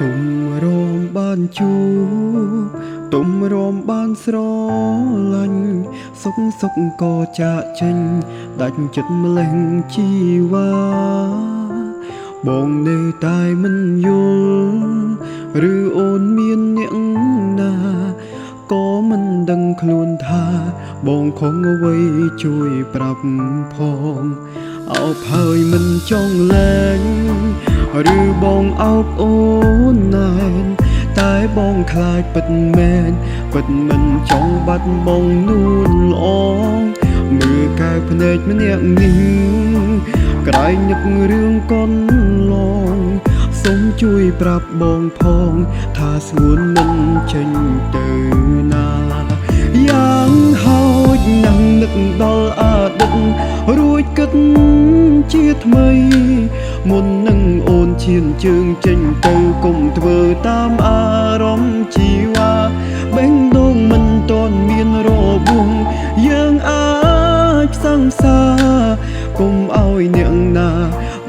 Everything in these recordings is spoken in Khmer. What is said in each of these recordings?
ទុំរមបានជួបទុំរមបានស្រឡាញ់សុខក៏ចាក់ចេញដាច់ចិត្តម្លេះជីវ៉ាបងនៅតែមិនយល់ឬអូនមានអ្នកណាក៏មិនដឹងខ្លួនថាបងខំអ្វីជួយប្រាប់ផងអោបហើយមិនចង់លែងឬបងអោបអូនណែនតែបងខ្លាចពិតមែនពិតមិនចង់បាត់បងនួនល្អមើលកែភ្នែកម្នាក់នេះក្រែងនឹករឿងកូនឡងសូមជួយប្រាប់បងផងថាស្ងួនមិនចេញទៅណាយ៉ាងហោចណាស់នឹកដល់អតីតរួចគិតជាថ្មីមុននឹងអូនឈានជើងចេញទៅកុំធ្វើតាមអារម្មណ៍ជីវ៉ាបេះដូងមិនទាន់មានរបួងយើងអាចសង្សារកុំឲ្យអ្នកណា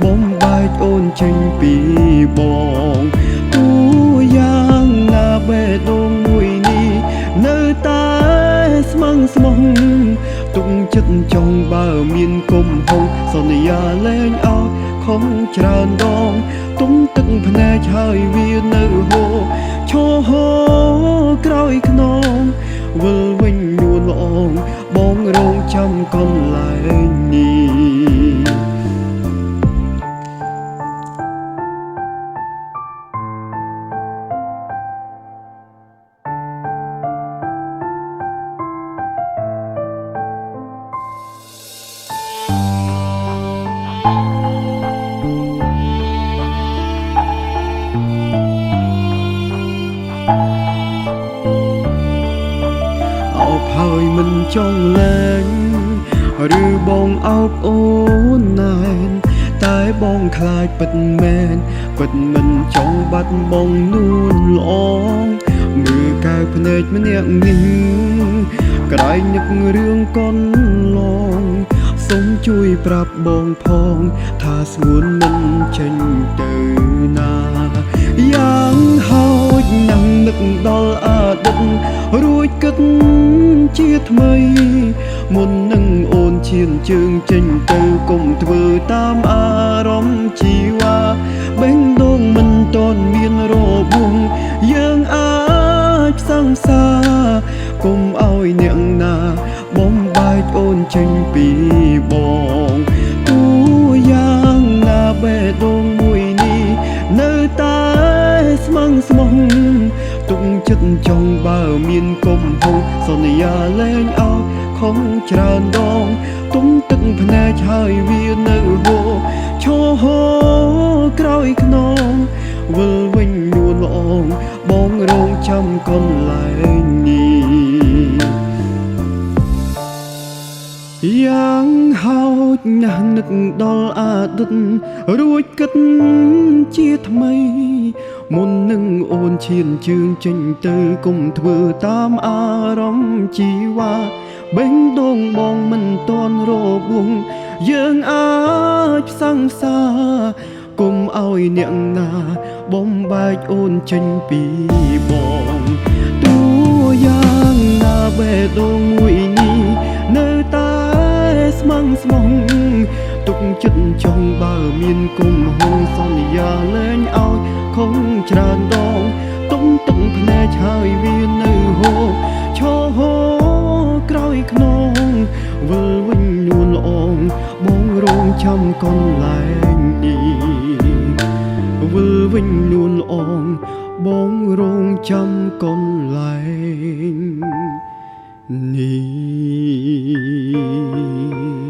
បំបែកអូនចេញពីបងទូយ៉ាងណាបេះដូងមួយនេះនៅតែស្មឹងស្មងទុកចិត្តចង់បើមានគុំហងសន្យាលែងអត់ខំច្រើនដងទុំទឹកភ្នែកហើយវានៅហូរឈរហូរក្រោយខ្នងវិលវិញនួនល្អងបងរងចាំកន្លែងនេះហើយមិនចង់លែងឬបងអោបអូនណែនតែបងខ្លាចពិតមែនពិតមិនចង់បាត់បងនួនល្អមើលកែភ្នែកម្នាក់នេះក្រែងនឹករឿងកូនឡងសូមជួយប្រាប់បងផងថាស្ងួនមិនចេញទៅណាយ៉ាងហោចណាស់នឹកដល់អតីតរួចគិតជាថ្មីមុននឹងអូនឈានជើងចេញទៅកុំធ្វើតាមអារម្មណ៍ជីវ៉ាបេះដូងមិនទាន់មានរបួងយើងអាចសង្សារកុំឲ្យអ្នកណាបំបែកអូនចេញពីបងទូយ៉ាងណាបេះដូងមួយនេះនៅតែស្មឹងស្មងទុកចិត្តចង់បើមានគុំហងសន្យាលែងអត់ខំច្រើនដងទុំទឹកភ្នែកហើយវានៅហូរឈរហូរក្រោយខ្នងវិលវិញនួនល្អងបងរងចាំកន្លែងនេះយ៉ាងហោចណាស់នឹកដល់អតីតរួចគិតជាថ្មីមុននឹងអូនឈានជើងចេញទៅកុំធ្វើតាមអារម្មណ៍ជីវ៉ាបេះដូងបងមិនទាន់របួងយើងអាចសង្សារកុំឲ្យអ្នកណាបំបែកអូនចេញពីបងទូយ៉ាងណាបេះដូងមួយនេះនៅតែស្មឹងស្មងទុកចិត្តចង់បើមានគុំហងសន្យាលែងអោយខំច្រើនដងទុំទឹកភ្នែកហើយវានៅហូរឈរហូរក្រោយខ្នងវិលវិញនួនល្អងបងរងចាំកន្លែងនេះវិលវិញនួនល្អងបងរងចាំកន្លែងនេះ